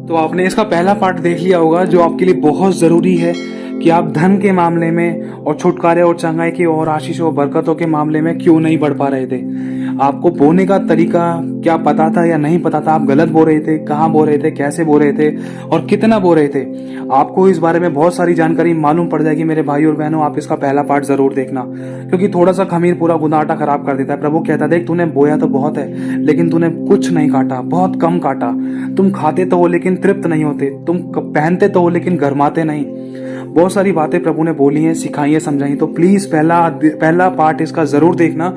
तो आपने इसका पहला पार्ट देख लिया होगा जो आपके लिए बहुत ज़रूरी है कि आप धन के मामले में और छुटकारे और चंगाई की और आशीष और बरकतों के मामले में क्यों नहीं बढ़ पा रहे थे। आपको बोने का तरीका क्या पता था या नहीं पता था, आप गलत बो रहे थे, कहाँ बो रहे थे, कैसे बो रहे थे और कितना बो रहे थे। आपको इस बारे में बहुत सारी जानकारी मालूम पड़ जाएगी मेरे भाई और बहनों। आप इसका पहला पार्ट जरूर देखना, क्योंकि थोड़ा सा खमीर पूरा गुना आटा खराब कर देता है। प्रभु कहता है, देख तूने बोया तो बहुत है लेकिन तूने कुछ नहीं काटा, बहुत कम काटा। तुम खाते तो हो लेकिन तृप्त नहीं होते, तुम पहनते तो हो लेकिन गरमाते नहीं। बहुत सारी बातें प्रभु ने बोली हैं, सिखाई है, समझाई। तो प्लीज पहला पार्ट इसका जरूर देखना,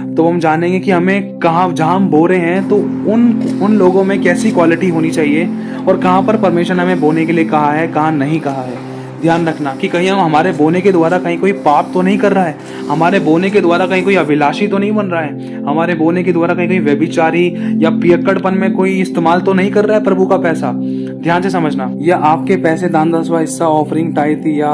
तो हम जानेंगे कि हमें कहाँ, जहाँ हम बो रहे हैं तो उन लोगों में कैसी क्वालिटी होनी चाहिए और कहाँ पर परमेश्वर ने हमें बोने के लिए कहा है, कहाँ नहीं कहा है। ध्यान रखना कि कहीं हम हमारे बोने के द्वारा कहीं कोई पाप तो नहीं कर रहा है, हमारे बोने के द्वारा कहीं कोई अभिलाषी तो नहीं बन रहा है, हमारे बोने के द्वारा कहीं कोई व्यभिचारी या पियक्कड़पन में कोई इस्तेमाल तो नहीं कर रहा है प्रभु का पैसा। ध्यान से समझना, या आपके पैसे दान दसवां हिस्सा, ऑफरिंग, टाइथ या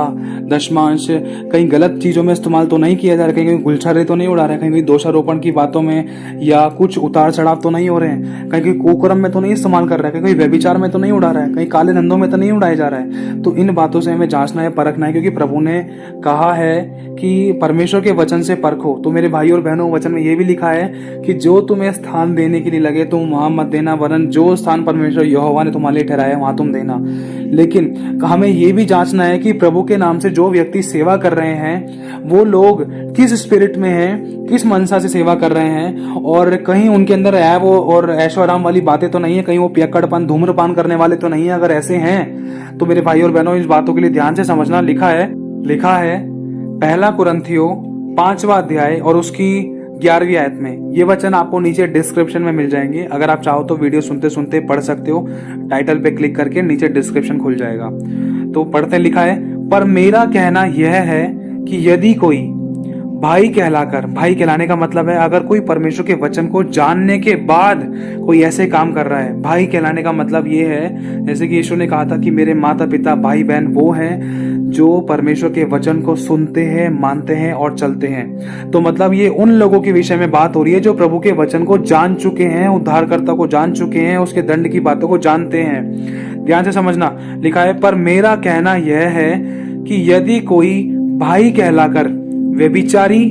दशमांश कहीं गलत चीजों में इस्तेमाल तो नहीं किया जा रहा है, कहीं गुलछरे तो नहीं उड़ा रहे हैं, कहीं दोषारोपण की बातों में या कुछ उतार चढ़ाव तो नहीं हो रहे हैं, कहीं कुकर्म में तो नहीं इस्तेमाल कर रहा है, कहीं व्यभिचार में तो नहीं उड़ा रहा है, कहीं काले धंधों में तो नहीं उड़ाया जा रहा है। तो इन बातों से हमें जांचना है, परखना है, क्योंकि प्रभु ने कहा है कि परमेश्वर के वचन से परखो। तो मेरे भाई और बहनों, वचन में यह भी लिखा है कि जो तुम्हें स्थान देने के लिए लगे तुम वहां मत देना, वरन जो स्थान परमेश्वर यहोवा ने तुम्हारे लिए ठहराया वहां तुम देना। लेकिन हमें यह भी जांचना है कि प्रभु के नाम से जो व्यक्ति सेवा कर रहे हैं वो लोग किस स्पिरिट में हैं, किस मनसा से सेवा कर रहे हैं, और कहीं उनके अंदर ऐब और ऐशो आराम वाली बातें तो नहीं है, कहीं वो पियक्कड़पन, धूम्रपान करने वाले तो नहीं है। अगर ऐसे हैं तो मेरे भाई और बहनों, इस बातों के लिए ध्यान से समझना। लिखा है पहला कुरिन्थियों 5वां अध्याय और उसकी 11वीं आयत में। ये वचन आपको नीचे डिस्क्रिप्शन में मिल जाएंगे। अगर आप चाहो तो वीडियो सुनते सुनते पढ़ सकते हो, टाइटल पे क्लिक करके नीचे डिस्क्रिप्शन खुल जाएगा। तो पढ़ते, लिखा है, पर मेरा कहना यह है कि यदि कोई भाई कहलाकर, भाई कहलाने का मतलब है अगर कोई परमेश्वर के वचन को जानने के बाद कोई ऐसे काम कर रहा है। भाई कहलाने का मतलब ये है, जैसे कि यीशु ने कहा था कि मेरे माता पिता, भाई बहन वो हैं जो परमेश्वर के वचन को सुनते हैं, मानते हैं और चलते हैं। तो मतलब ये उन लोगों के विषय में बात हो रही है जो प्रभु के वचन को जान चुके हैं, उद्धारकर्ता को जान चुके हैं, उसके दंड की बातों को जानते हैं। ध्यान से समझना, लिखा है, पर मेरा कहना यह है कि यदि कोई भाई कहलाकर व्यभिचारी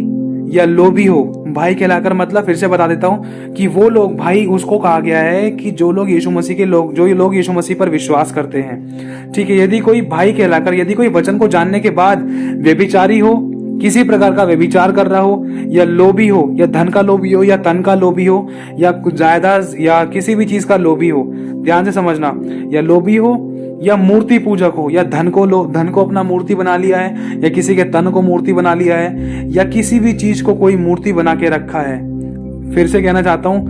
या लोभी हो। भाई कहलाकर मतलब, फिर से बता देता हूं कि वो लोग, भाई उसको कहा गया है कि जो लोग यीशु मसीह के लोग, जो लोग यीशु मसीह पर विश्वास करते हैं। ठीक है, यदि कोई भाई कहलाकर, यदि कोई वचन को जानने के बाद व्यभिचारी हो, किसी प्रकार का व्यभिचार कर रहा हो, या लोभी हो, या धन का लोभी हो, या तन का लोभी हो, या जायदाद या किसी भी चीज का लोभी हो। ध्यान से समझना, या लोभी हो, या मूर्ति पूजक हो, या धन को अपना मूर्ति बना लिया है, या किसी के तन को मूर्ति बना लिया है, या किसी भी चीज को कोई मूर्ति बना के रखा है। फिर से कहना चाहता हूं,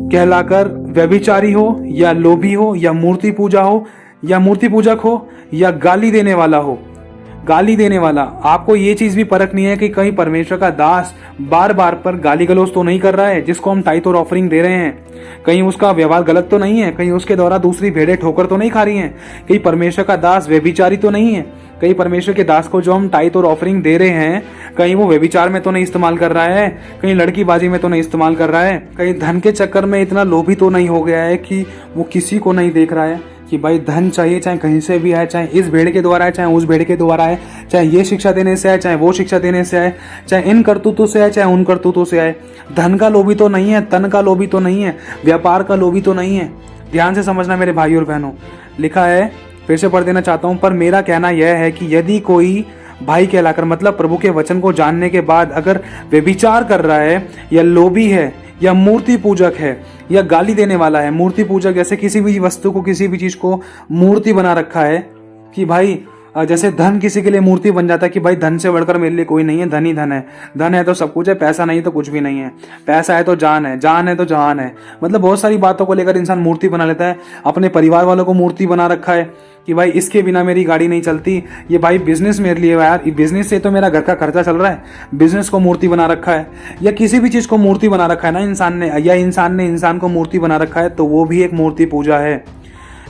कहलाकर व्यभिचारी हो, या लोभी हो, या मूर्ति पूजा हो, या मूर्ति पूजक हो, या गाली देने वाला हो। गाली देने वाला, आपको ये चीज भी परखनी है कि कहीं परमेश्वर का दास बार बार पर गाली गलौज तो नहीं कर रहा है, जिसको हम टाइथ और ऑफरिंग दे रहे हैं। कहीं उसका व्यवहार गलत तो नहीं है, कहीं उसके द्वारा दूसरी भेड़ें ठोकर तो नहीं खा रही हैं, कहीं परमेश्वर का दास व्यभिचारी तो नहीं है, कहीं परमेश्वर के दास को जो हम टाइथ और ऑफरिंग दे रहे हैं कहीं वो व्यभिचार में तो नहीं इस्तेमाल कर रहा है, कहीं लड़कीबाजी में तो नहीं इस्तेमाल कर रहा है, कहीं धन के चक्कर में इतना लोभी तो नहीं हो गया है कि वो किसी को नहीं देख रहा है कि भाई धन चाहिए, चाहे कहीं से भी आए, चाहे इस भेड़ के द्वारा आए, चाहे उस भेड़ के द्वारा आए, चाहे ये शिक्षा देने से आए, चाहे वो शिक्षा देने से आए, चाहे इन करतूतों से आए, चाहे उन करतूतों से आए। धन का लोभी तो नहीं है, तन का लोभी तो नहीं है, व्यापार का लोभी तो नहीं है। ध्यान से समझना मेरे भाई और बहनों, लिखा है, फिर से पढ़ देना चाहता हूं, पर मेरा कहना यह है कि यदि कोई भाई कहलाकर, मतलब प्रभु के वचन को जानने के बाद अगर व्यभिचार कर रहा है, या लोभी है, या मूर्ति पूजक है, या गाली देने वाला है। मूर्ति पूजक जैसे किसी भी वस्तु को, किसी भी चीज को मूर्ति बना रखा है कि भाई, जैसे धन किसी के लिए मूर्ति बन जाता है कि भाई धन से बढ़कर मेरे लिए कोई नहीं है, धन ही धन है, धन है तो सब कुछ है, पैसा नहीं तो कुछ भी नहीं है, पैसा है तो जान है, जान है तो जहान है। मतलब बहुत सारी बातों को लेकर इंसान मूर्ति बना लेता है। अपने परिवार वालों को मूर्ति बना रखा है कि भाई इसके बिना मेरी गाड़ी नहीं चलती, ये भाई बिजनेस मेरे लिए यार, बिजनेस से तो मेरा घर का खर्चा चल रहा है, बिजनेस को मूर्ति बना रखा है, या किसी भी चीज को मूर्ति बना रखा है ना इंसान ने, या इंसान ने इंसान को मूर्ति बना रखा है, तो वो भी एक मूर्ति पूजा है।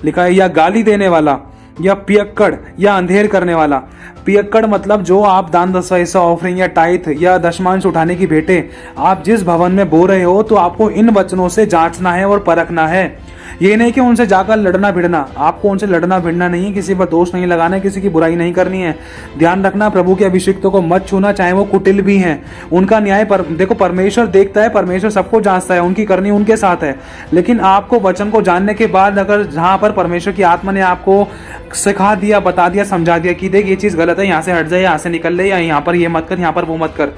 लिखा है, या गाली देने वाला, या पियक्कड़ या अंधेर करने वाला। पियक्कड़ मतलब जो आप दान दसवां हिस्सा, ऑफरिंग या टाइथ या दशमांश उठाने की भेंटें आप जिस भवन में बो रहे हो, तो आपको इन वचनों से जांचना है और परखना है। ये नहीं कि उनसे जाकर लड़ना भिड़ना, आपको उनसे लड़ना भिड़ना नहीं है, किसी पर दोष नहीं लगाना है, किसी की बुराई नहीं करनी है। ध्यान रखना, प्रभु के अभिषिक्तों को मत छूना, चाहे वो कुटिल भी हैं। उनका न्याय देखो परमेश्वर देखता है, परमेश्वर सबको जांचता है, उनकी करनी उनके साथ है। लेकिन आपको वचन को जानने के बाद अगर जहां पर परमेश्वर की आत्मा ने आपको सिखा दिया, बता दिया, समझा दिया कि देख ये चीज गलत है, यहाँ से हट जाए, यहाँ से निकल ले, या यहाँ पर ये मत कर, यहाँ पर वो मत कर,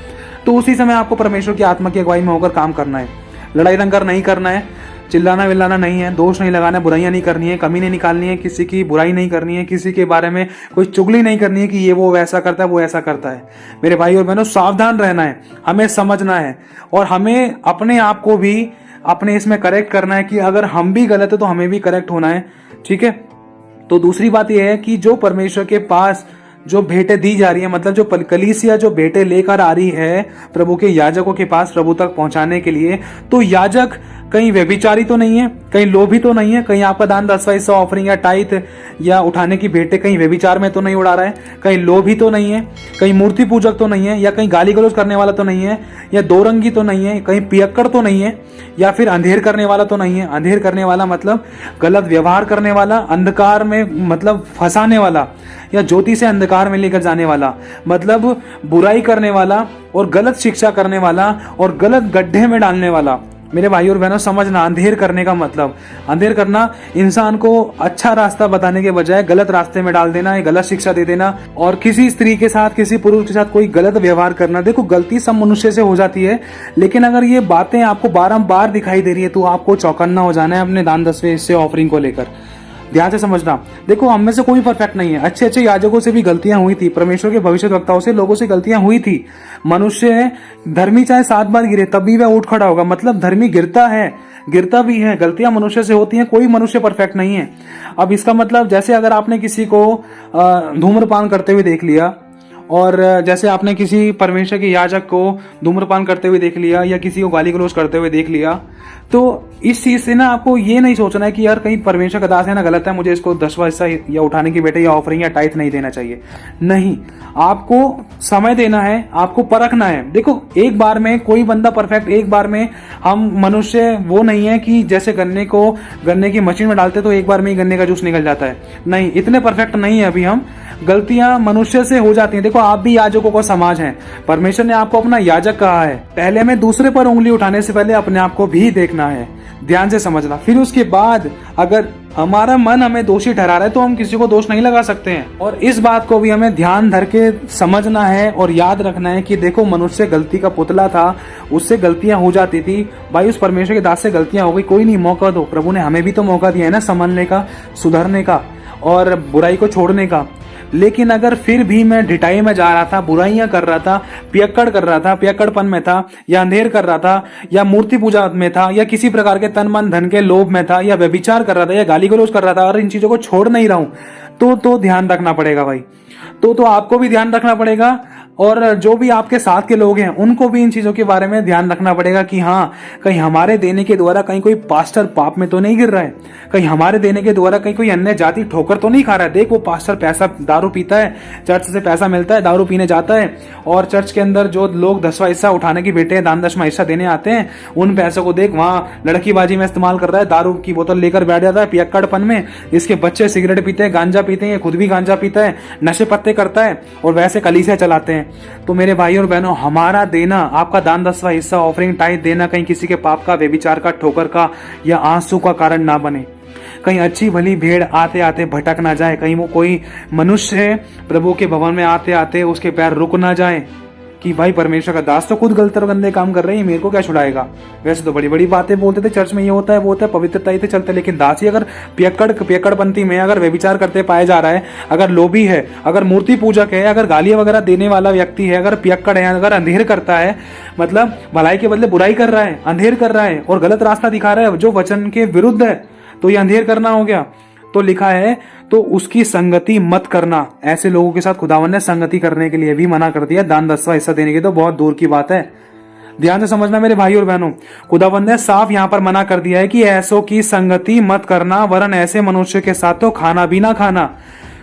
तो उसी समय आपको परमेश्वर की आत्मा की अगुवाई में होकर काम करना है। लड़ाई दंगर नहीं करना है, चिल्लाना विल्लाना नहीं है, दोष नहीं लगाना है, बुराइयां नहीं करनी है, कमी नहीं निकालनी है, किसी की बुराई नहीं करनी है, किसी के बारे में कोई चुगली नहीं करनी है कि ये वो वैसा करता है, वो ऐसा करता है। मेरे भाई और बहनों, सावधान रहना है, हमें समझना है और हमें अपने आप को भी अपने इसमें करेक्ट करना है कि अगर हम भी गलत है तो हमें भी करेक्ट होना है। ठीक है। तो दूसरी बात यह है कि जो परमेश्वर के पास जो भेंटें दी जा रही है, मतलब जो कलीसिया जो भेंटें लेकर आ रही है प्रभु के याजकों के पास प्रभु तक पहुंचाने के लिए, तो याजक कहीं व्यभिचारी तो नहीं है, कहीं लोभी तो नहीं है, कहीं आपका दान दसवां हिस्सा, ऑफरिंग या टाइथ या उठाने की भेंटें कहीं व्यभिचार में तो नहीं उड़ा रहा है, कहीं लोभी तो नहीं है, कहीं मूर्ति पूजक तो नहीं है, या कहीं गाली गलौज करने वाला तो नहीं है, या दो रंगी तो नहीं है, कहीं पियक्कड़ तो नहीं है, या फिर अंधेर करने वाला तो नहीं है। अंधेर करने वाला मतलब गलत व्यवहार करने वाला, अंधकार में मतलब फंसाने वाला, या ज्योति से अंधकार में लेकर जाने वाला, मतलब बुराई करने वाला और गलत शिक्षा करने वाला और गलत गड्ढे में डालने वाला। मेरे भाई और बहनों, समझना, अंधेर करने का मतलब, अंधेर करना इंसान को अच्छा रास्ता बताने के बजाय गलत रास्ते में डाल देना, गलत शिक्षा दे देना, और किसी स्त्री के साथ, किसी पुरुष के साथ कोई गलत व्यवहार करना। देखो, गलती सब मनुष्य से हो जाती है, लेकिन अगर ये बातें आपको बारंबार दिखाई दे रही है तो आपको चौकन्ना हो जाना है अपने दान दसवें हिस्से, ऑफरिंग को लेकर। ध्यान से समझना। देखो, हम में से कोई परफेक्ट नहीं है, अच्छे अच्छे याजकों से भी गलतियां हुई थी, परमेश्वर के भविष्यद्वक्ताओं से, लोगों से गलतियां हुई थी। मनुष्य धर्मी चाहे 7 बार गिरे तब भी वह उठ खड़ा होगा, मतलब धर्मी गिरता है, गिरता भी है, गलतियां मनुष्य से होती हैं, कोई मनुष्य परफेक्ट नहीं है। अब इसका मतलब, जैसे अगर आपने किसी को धूम्रपान करते हुए देख लिया, और जैसे आपने किसी परमेश्वर के याजक को धूम्रपान करते हुए देख लिया, या किसी को गाली गलौज करते हुए देख लिया, तो इस चीज से ना आपको ये नहीं सोचना है कि यार कहीं परमेश्वर का दास है ना, गलत है, मुझे इसको 10वां हिस्सा या उठाने की भेंट या ऑफरिंग या टाइथ नहीं देना चाहिए। नहीं, आपको समय देना है, आपको परखना है। देखो, एक बार में कोई बंदा परफेक्ट, एक बार में हम मनुष्य वो नहीं है कि जैसे गन्ने की मशीन में डालते तो एक बार में ही गन्ने का जूस निकल जाता है। नहीं, इतने परफेक्ट नहीं है अभी हम, गलतियां मनुष्य से हो जाती हैं। देखो, आप भी याजकों का समाज हैं, परमेश्वर ने आपको अपना याजक कहा है। पहले में दूसरे पर उंगली उठाने से पहले अपने आप को भी देखना है, ध्यान से समझना। फिर उसके बाद अगर हमारा मन हमें दोषी ठहरा रहा है तो हम किसी को दोष नहीं लगा सकते हैं। और इस बात को भी हमें ध्यान धर के समझना है और याद रखना है कि देखो, मनुष्य गलती का पुतला था, उससे गलतियां हो जाती थी। भाई, उस परमेश्वर के दास से गलतियां हो गई, कोई नहीं, मौका दो। प्रभु ने हमें भी तो मौका दिया है ना, संभलने का, सुधरने का और बुराई को छोड़ने का। लेकिन अगर फिर भी मैं ढिठाई में जा रहा था, बुराइयां कर रहा था, पियक्कड़ कर रहा था, पियक्कड़पन में था, या अंधेर कर रहा था, या मूर्ति पूजा में था, या किसी प्रकार के तन मन धन के लोभ में था, या व्यभिचार कर रहा था, या गाली गलौज कर रहा था, और इन चीजों को छोड़ नहीं रहा हूं, तो ध्यान रखना पड़ेगा भाई। तो आपको भी ध्यान रखना पड़ेगा, और जो भी आपके साथ के लोग हैं उनको भी इन चीजों के बारे में ध्यान रखना पड़ेगा कि हाँ, कहीं हमारे देने के द्वारा कहीं कोई पास्टर पाप में तो नहीं गिर रहा है, कहीं हमारे देने के द्वारा कहीं कोई अन्य जाति ठोकर तो नहीं खा रहा है। देख, वो पास्टर पैसा, दारू पीता है, चर्च से पैसा मिलता है, दारू पीने जाता है, और चर्च के अंदर जो लोग 10वां हिस्सा उठाने की भेंटें, दान दशमां हिस्सा देने आते हैं, उन पैसों को देख वहां लड़कीबाजी में इस्तेमाल कर रहा है, दारू की बोतल लेकर बैठ जाता है पियक्कड़पन में। इसके बच्चे सिगरेट पीते हैं, गांजा पीते हैं, खुद भी गांजा पीता है, नशे पत्ते करता है, और वैसे कलीसिया चलाते हैं। तो मेरे भाई और बहनों, हमारा देना, आपका दान दसवां हिस्सा, ऑफरिंग, टाइथ देना कहीं किसी के पाप का, व्यभिचार का, ठोकर का या आंसू का कारण ना बने। कहीं अच्छी भली भेड़ आते आते भटक ना जाए, कहीं वो कोई मनुष्य है प्रभु के भवन में आते आते उसके पैर रुक ना जाए कि भाई परमेश्वर का दास तो खुद गलत और गंदे काम कर रहे हैं, मेरे को क्या छुड़ाएगा। वैसे तो बड़ी बड़ी बातें बोलते थे, चर्च में ये होता है, वो होता है, पवित्रता ही चलते, लेकिन दास ही अगर पियक्कड़पंथी में अगर व्यभिचार करते पाया जा रहा है, अगर लोभी है, अगर मूर्ति पूजक है, अगर गालियां वगैरह देने वाला व्यक्ति है, अगर पियक्कड़ है, अगर अंधेर करता है, मतलब भलाई के बदले बुराई कर रहा है, अंधेर कर रहा है और गलत रास्ता दिखा रहा है जो वचन के विरुद्ध है, तो ये अंधेर करना हो गया। तो लिखा है, तो उसकी संगति मत करना। ऐसे लोगों के साथ खुदावन ने संगति करने के लिए भी मना कर दिया, दान दसवां हिस्सा देने की तो बहुत दूर की बात है। ध्यान से समझना मेरे भाई और बहनों, खुदावन ने साफ यहां पर मना कर दिया है कि ऐसों की संगति मत करना, वरन ऐसे मनुष्य के साथ तो खाना भी ना खाना।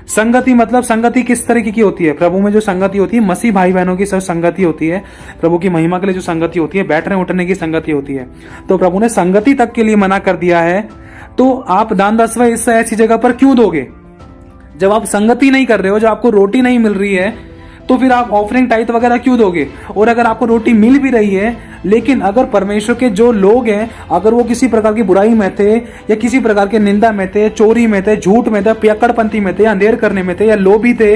संगति मतलब संगति किस तरीके की होती है? प्रभु में जो संगति होती है, मसीह भाई बहनों की सब संगति होती है, प्रभु की महिमा के लिए जो संगति होती है, बैठने उठने की संगति होती है। तो प्रभु ने संगति तक के लिए मना कर दिया है, तो आप दान दसवां हिस्सा ऐसी जगह पर क्यों दोगे? जब आप संगति नहीं कर रहे हो, जब आपको रोटी नहीं मिल रही है, तो फिर आप ऑफरिंग टाइट वगैरह क्यों दोगे? और अगर आपको रोटी मिल भी रही है, लेकिन अगर परमेश्वर के जो लोग हैं, अगर वो किसी प्रकार की बुराई में थे, या किसी प्रकार के निंदा में थे, चोरी में थे, झूठ में थे, पियक्कड़पंथी में थे, अंधेर करने में थे, या लोभी थे,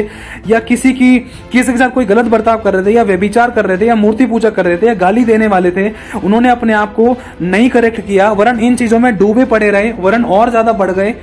या किसी के साथ कोई गलत बर्ताव कर रहे थे, या व्यभिचार कर रहे थे, या मूर्ति पूजा कर रहे थे, या गाली देने वाले थे, उन्होंने अपने आप को नहीं करेक्ट किया, वरन इन चीजों में डूबे पड़े रहे, वरन और ज्यादा बढ़ गए,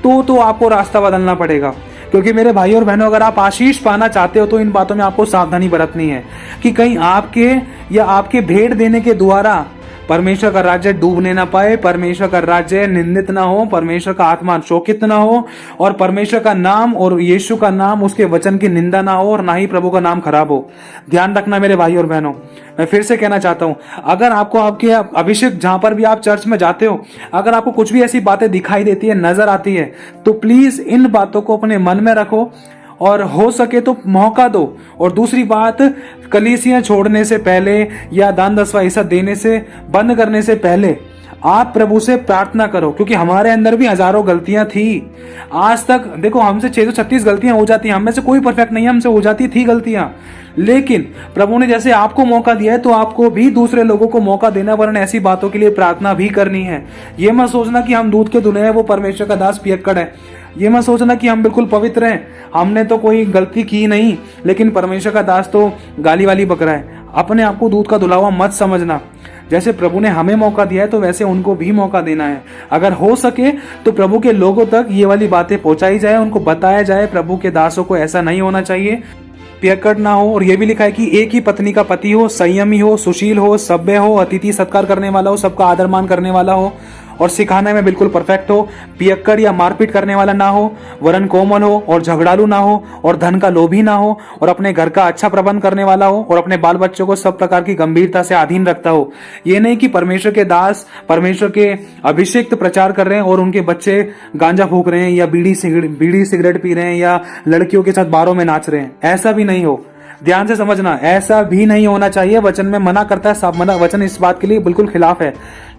तो आपको रास्ता बदलना पड़ेगा। क्योंकि मेरे भाई और बहनों, अगर आप आशीष पाना चाहते हो तो इन बातों में आपको सावधानी बरतनी है कि कहीं आपके या आपके भेंट देने के द्वारा परमेश्वर का राज्य डूबने ना पाए, परमेश्वर का राज्य निंदित ना हो, परमेश्वर का आत्मा शोकित ना हो, और परमेश्वर का नाम और यीशु का नाम, उसके वचन की निंदा ना हो, और ना ही प्रभु का नाम खराब हो। ध्यान रखना मेरे भाई और बहनों। मैं फिर से कहना चाहता हूं, अगर आपको आपके अभिषेक, जहां पर भी आप चर्च में जाते हो, अगर आपको कुछ भी ऐसी बातें दिखाई देती है, नजर आती है, तो प्लीज इन बातों को अपने मन में रखो, और हो सके तो मौका दो। और दूसरी बात, कलीसियां छोड़ने से पहले या दान दसवां हिस्सा देने से बंद करने से पहले आप प्रभु से प्रार्थना करो, क्योंकि हमारे अंदर भी हजारों गलतियां थी। आज तक देखो, हमसे 636 गलतियां हो जाती हैं, हम में से कोई परफेक्ट नहीं है, हमसे हो जाती थी गलतियां, लेकिन प्रभु ने जैसे आपको मौका दिया है, तो आपको भी दूसरे लोगों को मौका देना, वरन ऐसी बातों के लिए प्रार्थना भी करनी है। ये मत सोचना कि हम दूध के धुले हैं, वो परमेश्वर का दास पियक्कड़ है। ये मत सोचना कि हम बिल्कुल पवित्र हैं, हमने तो कोई गलती की नहीं, लेकिन परमेश्वर का दास तो गाली वाली बकरा है। अपने आप को दूध का धुला हुआ मत समझना। जैसे प्रभु ने हमें मौका दिया है, तो वैसे उनको भी मौका देना है। अगर हो सके तो प्रभु के लोगों तक ये वाली बातें पहुंचाई जाए, उनको बताया जाए, प्रभु के दासों को ऐसा नहीं होना चाहिए, पियक्कड़ ना हो। और ये भी लिखा है कि एक ही पत्नी का पति हो, संयमी हो, सुशील हो, सभ्य हो, अतिथि सत्कार करने वाला हो, सबका आदर मान करने वाला हो, और सिखाने में बिल्कुल परफेक्ट हो, पियक्कड़ या मारपीट करने वाला ना हो, वरन कोमल हो और झगड़ालू ना हो, और धन का लोभी ना हो, और अपने घर का अच्छा प्रबंध करने वाला हो, और अपने बाल बच्चों को सब प्रकार की गंभीरता से अधीन रखता हो। ये नहीं कि परमेश्वर के दास परमेश्वर के अभिषेक प्रचार कर रहे हैं और उनके बच्चे गांजा फूक रहे हैं, या बीड़ी सिगरेट पी रहे हैं, या लड़कियों के साथ बारों में नाच रहे हैं। ऐसा भी नहीं हो। ध्यान से समझना, ऐसा भी नहीं होना चाहिए। वचन में मना करता है, वचन इस बात के लिए बिल्कुल खिलाफ है।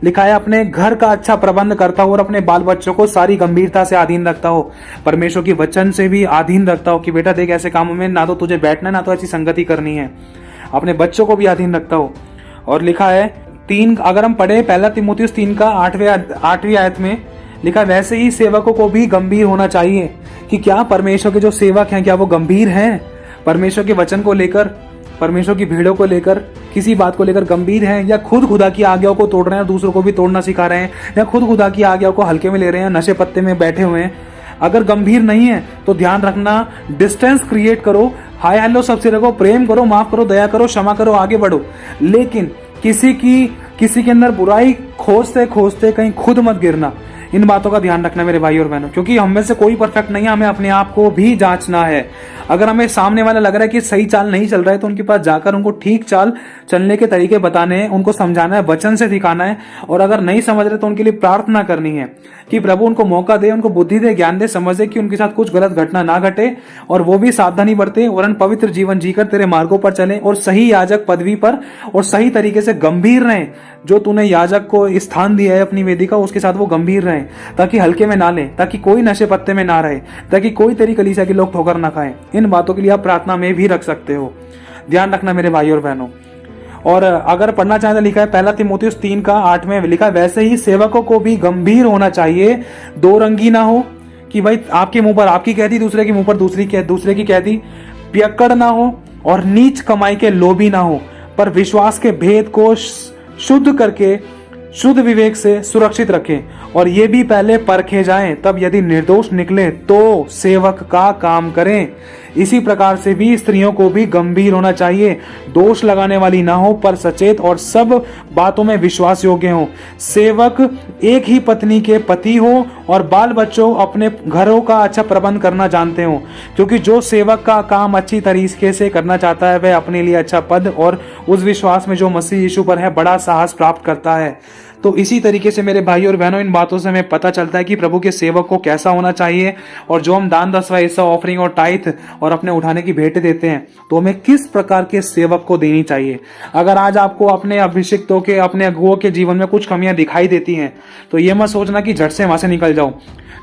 लिखा है, अपने घर का अच्छा प्रबंध करता हो और अपने बाल बच्चों को सारी गंभीरता से अधीन रखता हो, परमेश्वर की वचन से भी अधीन रखता हो, कि बेटा देख, ऐसे कामों में ना तो तुझे बैठना, ना तो ऐसी संगति करनी है। अपने बच्चों को भी अधीन रखता हो। और लिखा है 3, अगर हम पढ़े 1 तीमुथियुस 3 का 8वीं आयत में लिखा, वैसे ही सेवकों को भी गंभीर होना चाहिए। कि क्या परमेश्वर के जो सेवक हैं, क्या वो गंभीर हैं? परमेश्वर के वचन को लेकर, परमेश्वर की भीड़ों को लेकर, किसी बात को लेकर गंभीर हैं, या खुद खुदा की आज्ञाओं को तोड़ रहे हैं और दूसरों को भी तोड़ना सिखा रहे हैं, या खुद खुदा की आज्ञाओं को हल्के में ले रहे हैं, नशे पत्ते में बैठे हुए हैं? अगर गंभीर नहीं है तो ध्यान रखना, डिस्टेंस क्रिएट करो, हाय हेलो सबसे रखो, प्रेम करो, माफ करो, दया करो, क्षमा करो, आगे बढ़ो। लेकिन किसी के अंदर बुराई खोजते खोजते कहीं खुद मत गिरना। इन बातों का ध्यान रखना मेरे भाई और बहनों, क्योंकि हम में से कोई परफेक्ट नहीं है, हमें अपने आप को भी जांचना है। अगर हमें सामने वाला लग रहा है कि सही चाल नहीं चल रहा है, तो उनके पास जाकर उनको ठीक चाल चलने के तरीके बताने हैं, उनको समझाना है, वचन से दिखाना है। और अगर नहीं समझ रहे तो उनके लिए प्रार्थना करनी है कि प्रभु उनको मौका दे, उनको बुद्धि दे, ज्ञान दे, समझ दे कि उनके साथ कुछ गलत घटना ना घटे, और वो भी सावधानी बरते, वरन पवित्र जीवन जीकर तेरे मार्गों पर चले, और सही याजक पदवी पर और सही तरीके से गंभीर रहें। जो तूने याजक को स्थान दिया है अपनी वेदी का, उसके साथ वो गंभीर रहें, ताकि हल्के में ना ले, ताकि कोई नशे पत्ते में ना रहे, ताकि कोई तेरी कलीसिया के लोग ठोकर ना खाएं। इन बातों के लिए आप प्रार्थना में भी रख सकते हो। ध्यान रखना मेरे भाई और बहनों। और अगर पढ़ना चाहें तो लिखा है 1 तीमुथियुस 3 का 8 में लिखा है, वैसे ही सेवकों को भी गंभीर होना चाहिए, दो रंगी ना हो, कि भाई आपके मुंह पर आपकी कह दी, दूसरे के मुंह पर दूसरे की कह दी, पियक्कड़ ना हो, और नीच कमाई के लोभी ना हो, पर विश्वास के भेद को शुद्ध करके शुद्ध विवेक से सुरक्षित रखें, और ये भी पहले परखे जाएं, तब यदि निर्दोष निकले तो सेवक का काम करें। इसी प्रकार से भी स्त्रियों को भी गंभीर होना चाहिए, दोष लगाने वाली ना हो, पर सचेत और सब बातों में विश्वास योग्य हो। सेवक एक ही पत्नी के पति हो, और बाल बच्चों अपने घरों का अच्छा प्रबंध करना जानते हो, क्योंकि जो सेवक का काम अच्छी तरीके से करना चाहता है, वह अपने लिए अच्छा पद और उस विश्वास में जो मसीह यीशु पर है बड़ा साहस प्राप्त करता है। तो इसी तरीके से मेरे भाई और बहनों, इन बातों से हमें पता चलता है कि प्रभु के सेवक को कैसा होना चाहिए, और जो हम दान दसवां हिस्सा, ऑफरिंग और टाइथ और अपने उठाने की भेंट देते हैं तो हमें किस प्रकार के सेवक को देनी चाहिए। अगर आज आपको अपने अभिषिक्तों के, अपने अगुओं के जीवन में कुछ कमियां दिखाई देती हैं तो ये मत सोचना कि झट से वहां से निकल जाओ,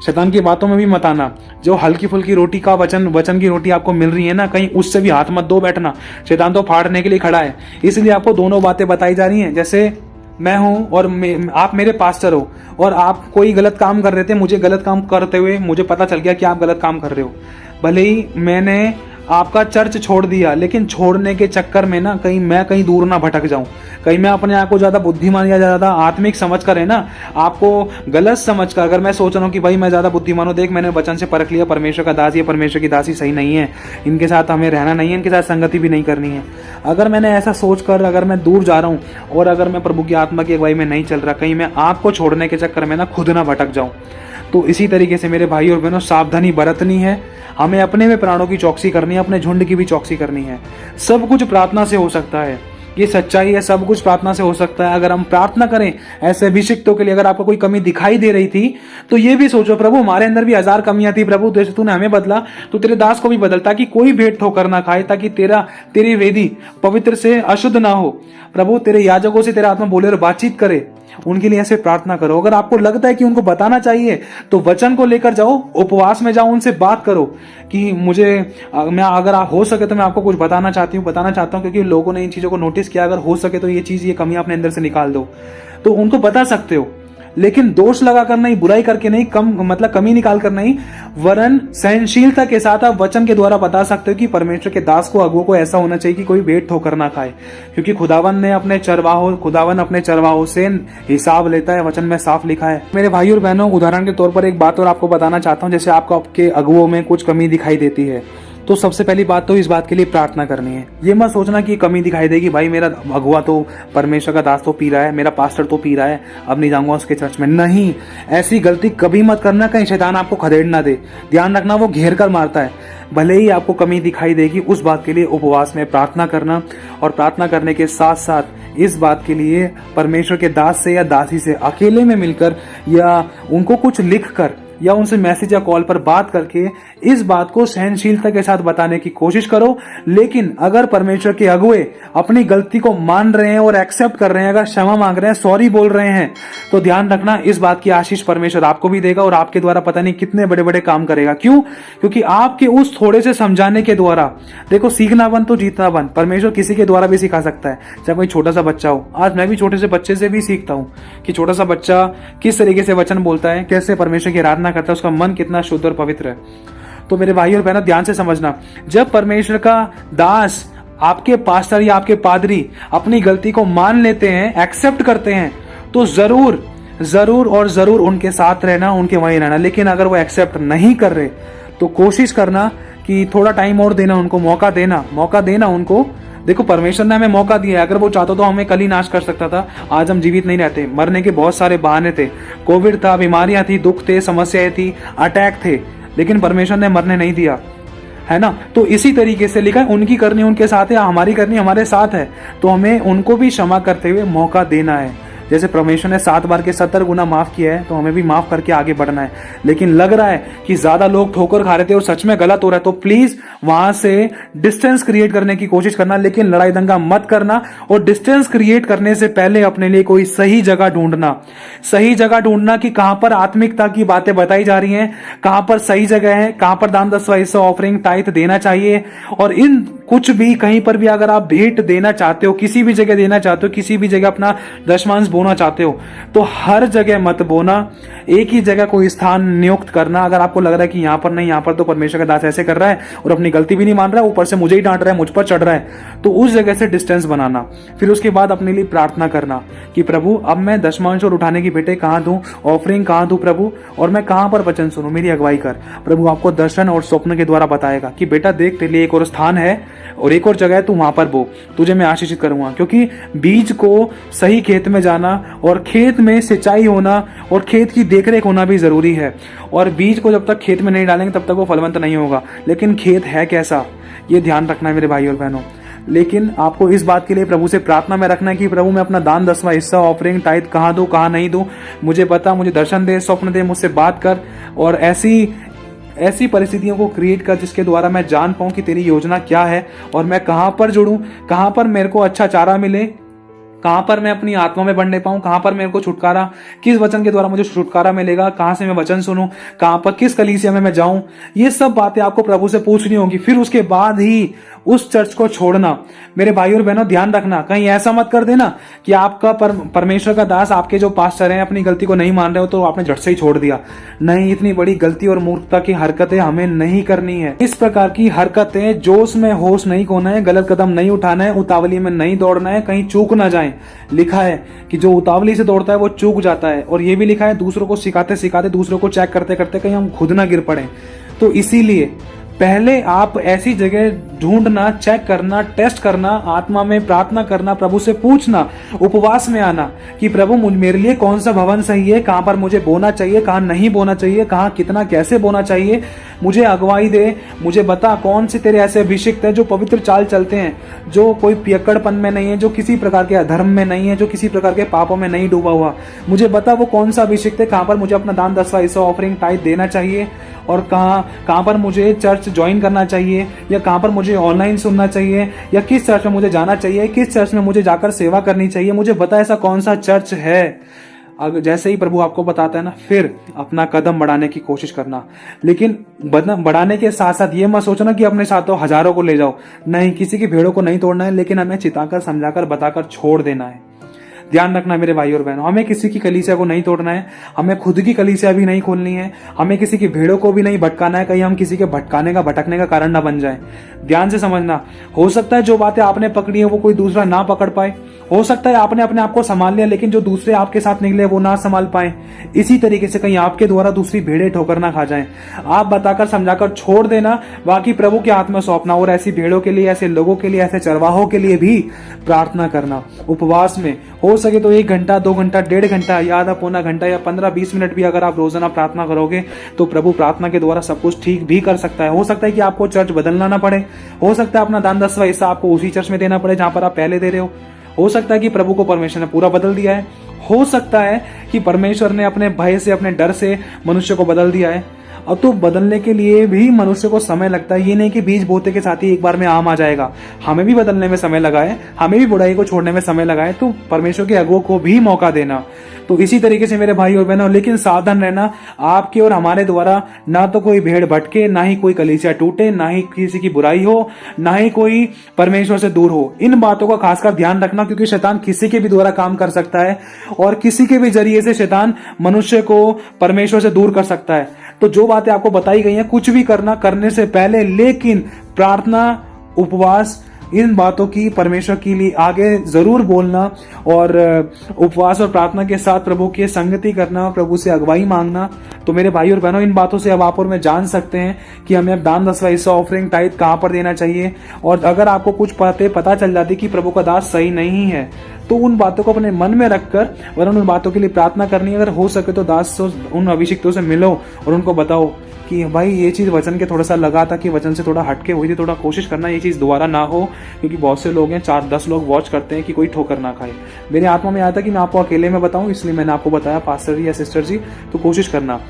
शैतान की बातों में भी मत आना। जो हल्की फुल्की रोटी का वचन की रोटी आपको मिल रही है ना, कहीं उससे भी हाथ मत दो बैठना, शैतान तो फाड़ने के लिए खड़ा है। इसलिए आपको दोनों बातें बताई जा रही हैं। जैसे मैं हूं और आप मेरे पास्टर हो और आप कोई गलत काम कर रहे थे, मुझे गलत काम करते हुए मुझे पता चल गया कि आप गलत काम कर रहे हो। भले ही मैंने आपका चर्च छोड़ दिया, लेकिन छोड़ने के चक्कर में ना कहीं दूर ना भटक जाऊं, कहीं मैं अपने आप को ज्यादा बुद्धिमान या ज्यादा आत्मिक समझ कर, है ना, आपको गलत समझ कर, अगर मैं सोच रहा हूं कि भाई मैं ज्यादा बुद्धिमान हूं, देख मैंने वचन से परख लिया, परमेश्वर का दास या परमेश्वर की दासी सही नहीं है, इनके साथ हमें रहना नहीं है, इनके साथ संगति भी नहीं करनी है। अगर मैंने ऐसा सोचकर अगर मैं दूर जा रहा हूं और अगर मैं प्रभु की आत्मा की अगुवाई में नहीं चल रहा, कहीं मैं आपको छोड़ने के चक्कर में ना खुद ना भटक जाऊं। तो इसी तरीके से मेरे भाई और बहनों, सावधानी बरतनी है, हमें अपने में प्राणों की चौकसी करनी है, अपने झुंड की भी चौकसी करनी है। सब कुछ प्रार्थना से हो सकता है, ये सच्चाई है, सब कुछ प्रार्थना से हो सकता है। अगर हम प्रार्थना करें ऐसे अभिषिक्तों के लिए, अगर आपको कोई कमी दिखाई दे रही थी तो ये भी सोचो, प्रभु हमारे अंदर भी 1000 कमियां थी, प्रभु जैसे तूने हमें बदला तो तेरे दास को भी बदल, ताकि कोई भेंट ठोकर ना खाए, ताकि तेरी वेदी पवित्र से अशुद्ध ना हो। प्रभु तेरे याजकों से तेरा आत्मा बोले और बातचीत करे, उनके लिए ऐसे प्रार्थना करो। अगर आपको लगता है कि उनको बताना चाहिए तो वचन को लेकर जाओ, उपवास में जाओ, उनसे बात करो कि मैं अगर हो सके तो मैं आपको कुछ बताना चाहता हूं, क्योंकि लोगों ने इन चीजों को नोटिस किया, अगर हो सके तो ये कमी अपने अंदर से निकाल दो, तो उनको बता सकते हो। लेकिन दोष लगाकर नहीं, बुराई करके नहीं, कमी निकाल कर नहीं, वरन सहनशीलता के साथ आप वचन के द्वारा बता सकते हो कि परमेश्वर के दास को, अगुओं को ऐसा होना चाहिए कि कोई भेंट ठोकर ना खाए, क्योंकि खुदावन अपने चरवाहों से हिसाब लेता है, वचन में साफ लिखा है। मेरे भाई और बहनों, उदाहरण के तौर पर एक बात और आपको बताना चाहता हूं। जैसे आपको आपके अगुओं में कुछ कमी दिखाई देती है तो सबसे पहली बात तो इस बात के लिए प्रार्थना करनी है। ये मत सोचना कि कमी दिखाई देगी, भाई मेरा अगुआ तो, परमेश्वर का दास तो पी रहा है, मेरा पास्टर तो पी रहा है, अब नहीं जाऊंगा उसके चर्च में। नहीं, ऐसी गलती कभी मत करना, कहीं शैतान आपको खदेड़ ना दे। ध्यान रखना, वो घेर कर मारता है। भले ही आपको कमी दिखाई देगी, उस बात के लिए उपवास में प्रार्थना करना, और प्रार्थना करने के साथ साथ इस बात के लिए परमेश्वर के दास से या दासी से अकेले में मिलकर या उनको कुछ लिख कर या उनसे मैसेज या कॉल पर बात करके इस बात को सहनशीलता के साथ बताने की कोशिश करो। लेकिन अगर परमेश्वर के अगुए अपनी गलती को मान रहे हैं और एक्सेप्ट कर रहे हैं, अगर क्षमा मांग रहे हैं, सॉरी बोल रहे हैं, तो ध्यान रखना, इस बात की आशीष परमेश्वर आपको भी देगा और आपके द्वारा पता नहीं कितने बड़े बड़े काम करेगा। क्यों? क्योंकि आपके उस थोड़े से समझाने के द्वारा, देखो, सीखना बन तो जीतना बन, परमेश्वर किसी के द्वारा भी सिखा सकता है, चाहे कोई छोटा सा बच्चा हो। आज मैं भी छोटे से बच्चे से भी सीखता हूं कि छोटा सा बच्चा किस तरीके से वचन बोलता है, कैसे परमेश्वर की आराधना करता है, उसका मन कितना शुद्ध और पवित्र है। तो मेरे भाई और बहनों, ध्यान से समझना, जब परमेश्वर का दास, आपके पास्टर या आपके पादरी अपनी गलती को मान लेते हैं, एक्सेप्ट करते हैं, तो जरूर उनके साथ रहना, उनके वहीं रहना। लेकिन अगर वो एक्सेप्ट नहीं कर रहे तो कोशिश करना कि थोड़ा टाइम और देना, उनको मौका देना उनको। देखो, परमेश्वर ने हमें मौका दिया है, अगर वो चाहता तो हमें कल ही नाश कर सकता था, आज हम जीवित नहीं रहते। मरने के बहुत सारे बहाने थे, कोविड था, बीमारियां थी, दुख थे, समस्याएं थी, अटैक थे, लेकिन परमेश्वर ने मरने नहीं दिया, है ना। तो इसी तरीके से लिखा है, उनकी करनी उनके साथ है, हमारी करनी हमारे साथ है, तो हमें उनको भी क्षमा करते हुए मौका देना है। जैसे परमेश्वर ने 7 बार के 70 गुना माफ किया है, तो हमें भी माफ करके आगे बढ़ना है। लेकिन लग रहा है कि ज्यादा लोग ठोकर खा रहे थे और सच में गलत हो रहा है, तो प्लीज वहां से डिस्टेंस क्रिएट करने की कोशिश करना, लेकिन लड़ाई दंगा मत करना। और डिस्टेंस क्रिएट करने से पहले अपने लिए कोई सही जगह ढूंढना कि कहां पर आत्मिकता की बातें बताई जा रही हैं, कहां पर सही जगह है, कहां पर दान दसवां हिस्सा, ऑफरिंग, टाइथ देना चाहिए। और इन कुछ भी, कहीं पर भी अगर आप भेंट देना चाहते हो, किसी भी जगह देना चाहते हो, किसी भी जगह अपना दशमांश बोना चाहते हो, तो हर जगह मत बोना, एक ही जगह कोई स्थान नियुक्त करना। अगर आपको लग रहा है कि यहां पर नहीं, यहां पर तो परमेश्वर का दास ऐसे कर रहा है और अपनी गलती भी नहीं मान रहा है, ऊपर से मुझे ही डांट रहा है, मुझ पर चढ़ रहा है, तो उस जगह से डिस्टेंस बनाना। फिर उसके बाद अपने लिए प्रार्थना करना कि प्रभु, अब मैं दशमांश और उठाने की भेंटें कहां दूं, ऑफरिंग कहां दूं प्रभु, और मैं कहां पर वचन सुनूं, मेरी अगुवाई कर। प्रभु आपको दर्शन और स्वप्न के द्वारा बताएगा कि बेटा देख, तेरे लिए एक और स्थान है और एक और जगह है, तू वहां पर बो, तुझे मैं आशीषित करूंगा। क्योंकि बीज को सही खेत में जाना और खेत में सिंचाई होना और खेत की देखरेख होना भी जरूरी है। और बीज को जब तक खेत में नहीं डालेंगे तब तक वो फलवंत नहीं होगा। लेकिन खेत है कैसा, ये ध्यान रखना है मेरे भाई और बहनों। लेकिन आपको इस बात के लिए प्रभु से प्रार्थना में रखना है कि प्रभु मैं अपना दान 10वां हिस्सा ऑफरिंग टाइट कहाँ दूं कहाँ नहीं दूं, मुझे बता, मुझे दर्शन दे, स्वप्न दे, मुझसे बात कर और ऐसी परिस्थितियों को क्रिएट कर जिसके द्वारा मैं जान पाऊं कि तेरी योजना क्या है और मैं कहां पर जुड़ूं, कहां पर मेरे को अच्छा चारा मिले, कहां पर मैं अपनी आत्मा में बढ़ने पाऊं, कहां पर मेरे को छुटकारा, किस वचन के द्वारा मुझे छुटकारा मिलेगा, कहां से मैं वचन सुनूं, कहां पर किस कलीसिया में मैं जाऊं। ये सब बातें आपको प्रभु से पूछनी होगी। फिर उसके बाद ही उस चर्च को छोड़ना। मेरे भाई और बहनों ध्यान रखना, कहीं ऐसा मत कर देना कि आपका परमेश्वर का दास, आपके जो पास्टर हैं, अपनी गलती को नहीं मान रहे हो तो आपने झट से ही छोड़ दिया। नहीं, इतनी बड़ी गलती और मूर्खता की हरकतें हमें नहीं करनी है। इस प्रकार की हरकतें जोश में होश नहीं खोना है, गलत कदम नहीं उठाना है, उतावली में नहीं दौड़ना है, कहीं चूक ना जाए। लिखा है कि जो उतावली से दौड़ता है वो चूक जाता है, और ये भी लिखा है दूसरों को सिखाते सिखाते, दूसरों को चेक करते करते कहीं हम खुद ना गिर पड़े। तो इसीलिए पहले आप ऐसी जगह ढूंढना, चेक करना, टेस्ट करना, आत्मा में प्रार्थना करना, प्रभु से पूछना, उपवास में आना कि प्रभु मेरे लिए कौन सा भवन सही है, कहां पर मुझे बोना चाहिए, कहां नहीं बोना चाहिए, कहां कितना कैसे बोना चाहिए, मुझे अगुवाई दे, मुझे बता कौन से तेरे ऐसे अभिषिक्त है जो पवित्र चाल चलते हैं, जो कोई पियक्कड़पन में नहीं है, जो किसी प्रकार के अधर्म में नहीं है, जो किसी प्रकार के पापों में नहीं डूबा हुआ। मुझे बता वो कौन सा अभिषिक्त है, कहां पर मुझे अपना दान 10वां हिस्सा ऑफरिंग टाइट देना चाहिए, और कहां पर मुझे चर्च ज्वाइन करना चाहिए, या कहां पर मुझे ऑनलाइन सुनना चाहिए, या किस चर्च में मुझे जाना चाहिए, किस चर्च में मुझे जाकर सेवा करनी चाहिए। मुझे बता ऐसा कौन सा चर्च है। अगर जैसे ही प्रभु आपको बताता है ना, फिर अपना कदम बढ़ाने की कोशिश करना। लेकिन बढ़ाने के साथ साथ ये मत सोचना कि अपने साथ तो हजारों को ले जाओ। नहीं, किसी की भेड़ों को नहीं तोड़ना है, लेकिन हमें चिताकर, समझाकर, बताकर छोड़ देना है। ध्यान रखना मेरे भाई और बहनों, हमें किसी की कलीसिया को नहीं तोड़ना है, हमें खुद की कलीसिया भी नहीं खोलनी है, हमें किसी की भेड़ों को भी नहीं भटकाना है, कहीं हम किसी के भटकने का कारण ना बन जाए। ध्यान से समझना, हो सकता है जो बातें आपने पकड़ी है वो कोई दूसरा ना पकड़ पाए, हो सकता है आपने अपने आप को संभाल लिया लेकिन जो दूसरे आपके साथ निकले वो ना संभाल पाए। इसी तरीके से कहीं आपके द्वारा दूसरी भेड़ें ठोकर ना खा जाएं। आप बताकर समझाकर छोड़ देना, बाकी प्रभु के हाथ में सौंपना, और ऐसी भेड़ों के लिए, ऐसे लोगों के लिए, ऐसे चरवाहों के लिए भी प्रार्थना करना। उपवास में हो सके तो 1 घंटा, 2 घंटा, 1.5 घंटा या आधा पौना घंटा या 15-20 मिनट भी अगर आप रोजाना प्रार्थना करोगे तो प्रभु प्रार्थना के द्वारा सब कुछ ठीक भी कर सकता है। हो सकता है कि आपको चर्च बदलना ना पड़े, हो सकता है अपना दान 10वां हिस्सा आपको उसी चर्च में देना पड़े जहां पर आप पहले दे रहे हो सकता है कि प्रभु को परमेश्वर ने पूरा बदल दिया है, हो सकता है कि परमेश्वर ने अपने भय से, अपने डर से मनुष्य को बदल दिया है। अब तो बदलने के लिए भी मनुष्य को समय लगता है, ये नहीं कि बीज बोते के साथ ही एक बार में आम आ जाएगा। हमें भी बदलने में समय लगा है, हमें भी बुराई को छोड़ने में समय लगा है, तो परमेश्वर के अगुओं को भी मौका देना। तो इसी तरीके से मेरे भाई और बहनों, लेकिन सावधान रहना, आपके और हमारे द्वारा ना तो कोई भेड़ भटके, ना ही कोई कलीसिया टूटे, ना ही किसी की बुराई हो, ना ही कोई परमेश्वर से दूर हो। इन बातों का खासकर ध्यान रखना, क्योंकि शैतान किसी के भी द्वारा काम कर सकता है और किसी के भी जरिए से शैतान मनुष्य को परमेश्वर से दूर कर सकता है। तो जो बातें आपको बताई गई हैं, कुछ भी करना करने से पहले, लेकिन प्रार्थना, उपवास, इन बातों की परमेश्वर के लिए आगे जरूर बोलना, और उपवास और प्रार्थना के साथ प्रभु की संगति करना, प्रभु से अगुवाई मांगना। तो मेरे भाई और बहनों, इन बातों से अब आप और मैं जान सकते हैं कि हमें अब दान 10वां हिस्सा ऑफरिंग टाइट कहां पर देना चाहिए। और अगर आपको कुछ बातें पता चल जाती कि प्रभु का दास सही नहीं है, तो उन बातों को अपने मन में रखकर वरन उन बातों के लिए प्रार्थना करनी है। अगर हो सके तो दास उन अभिषिक्तों से मिलो और उनको बताओ कि भाई ये चीज वचन के थोड़ा सा लगा था कि वचन से थोड़ा हटके हुई थी, थोड़ा कोशिश करना ये चीज दोबारा ना हो, क्योंकि बहुत से लोग हैं, 4-10 लोग वॉच करते हैं कि कोई ठोकर ना खाए। मेरे आत्मा में आया था कि मैं आपको अकेले में बताऊं, इसलिए मैंने आपको बताया पास्टर जी या सिस्टर जी, तो कोशिश करना,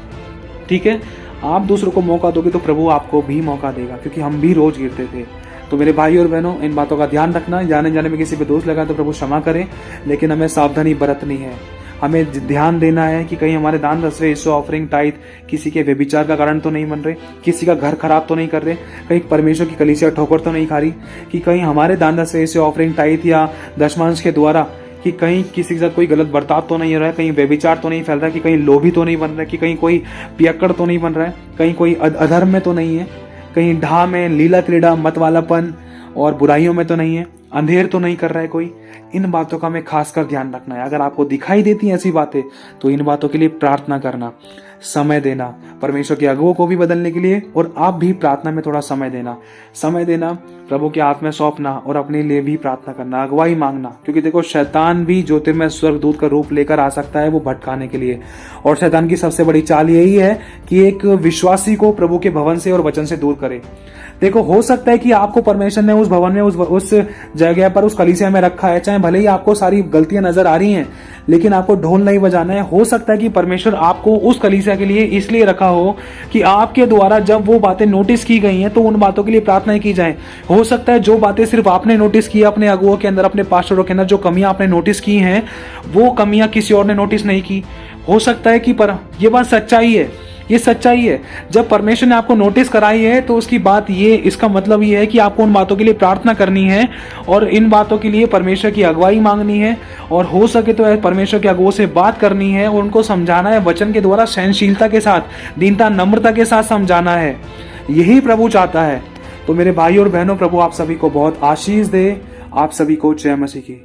ठीक है। आप दूसरों को मौका दोगे तो प्रभु आपको भी मौका देगा, क्योंकि हम भी रोज गिरते थे। तो मेरे भाई और बहनों, इन बातों का ध्यान रखना। जाने जाने में किसी पे दोष लगा तो प्रभु क्षमा करे, लेकिन हमें सावधानी बरतनी है। हमें ध्यान देना है कि कहीं हमारे दान 10वें हिस्से ऑफरिंग टाइट किसी के व्यभिचार का कारण तो नहीं बन रहे, किसी का घर खराब तो नहीं कर रहे, कहीं परमेश्वर की कलीसिया ठोकर तो नहीं खा रही, कि कहीं हमारे दान 10वें हिस्से ऑफरिंग टाइट या दशमांश के द्वारा कि कहीं किसी के साथ कोई गलत बर्ताव तो नहीं हो रहा है, कहीं व्यभिचार तो नहीं फैल रहा है, कि कहीं लोभी तो नहीं बन रहा है, कि कहीं कोई पियक्कड़ तो नहीं बन रहा है, कहीं कोई अधर्म में तो नहीं है, कहीं ढा में, लीला क्रीड़ा, मत वालापन और बुराइयों में तो नहीं है, अंधेर तो नहीं कर रहा है कोई। इन बातों का हमें खासकर ध्यान रखना है। अगर आपको दिखाई देती हैं ऐसी बातें तो इन बातों के लिए प्रार्थना करना, समय देना परमेश्वर के अगुओं को भी बदलने के लिए, और आप भी प्रार्थना में थोड़ा समय देना प्रभु के हाथ में सौंपना और अपने लिए भी प्रार्थना करना, अगुवाई मांगना। क्योंकि देखो शैतान भी ज्योतिर्मय स्वर्गदूत का रूप लेकर आ सकता है वो भटकाने के लिए, और शैतान की सबसे बड़ी चाल यही है कि एक विश्वासी को प्रभु के भवन से और वचन से दूर करे। देखो हो सकता है कि आपको परमेश्वर ने उस भवन में उस जगह पर उस कलीसिया में रखा है, चाहे भले ही आपको सारी गलतियां नजर आ रही हैं, लेकिन आपको ढोल नहीं बजाना है। हो सकता है कि परमेश्वर आपको उस कलीसिया के लिए इसलिए रखा हो कि आपके द्वारा जब वो बातें नोटिस की गई हैं तो उन बातों के लिए प्रार्थना की जाए। हो सकता है जो बातें सिर्फ आपने नोटिस की अपने अगुओं के अंदर, अपने पास्टरों के अंदर, जो कमियां आपने नोटिस की हैं वो कमियां किसी और ने नोटिस नहीं की। हो सकता है कि पर ये बात सच्चाई है, ये सच्चाई है। जब परमेश्वर ने आपको नोटिस कराई है तो उसकी बात ये, इसका मतलब ये है कि आपको उन बातों के लिए प्रार्थना करनी है और इन बातों के लिए परमेश्वर की अगुवाई मांगनी है, और हो सके तो परमेश्वर के अगुओं से बात करनी है और उनको समझाना है वचन के द्वारा, सहनशीलता के साथ, दीनता, नम्रता के साथ समझाना है। यही प्रभु चाहता है। तो मेरे भाई और बहनों, प्रभु आप सभी को बहुत आशीष दे। आप सभी को जय मसीह की।